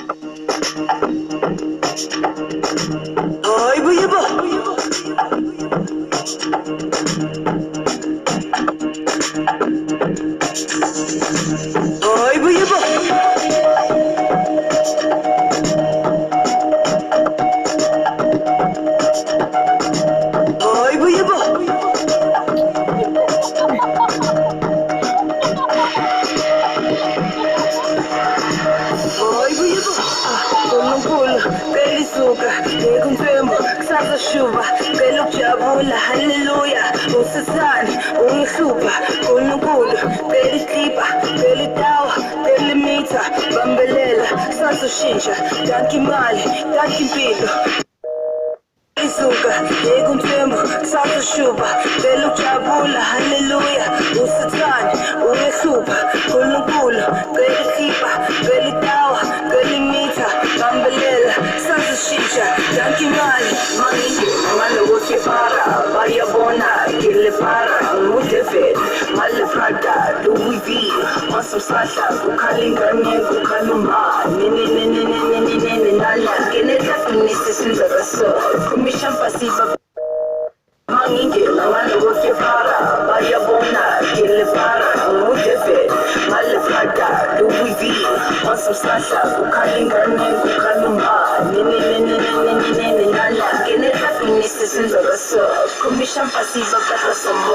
Ay bu yaba. Ay bu yaba. Ay bu yaba. Ay bu yaba. Kununkulu belisuka ngikumthembu kusasa shuba bela ukujabula haleluya usisani ungihlupha kununkulu bela iklipa bela itawa bela imitha bambelela kusasa ushintsha danki imali danki impilo Isuka, ngikumthembu kusasa shuba bela ukujabula haleluya usithani ungehlupha kununkulu bela iklipa bela itawa bela imitha bambelela kusasa ushintsha danki imali malokothi para bayabona ngile para ngudevele male prada Louis V masumsahla kukhala ingane kukhala umani nala ngenetlafinisi sinzakaso kumishambasiba mangingena malokothi para bayabona ngile para ngudevele male prada Louis V masumsahla kukhala ingane kukhala umani nala ngenetlafinisi sinzakaso kumishambasiba kata somo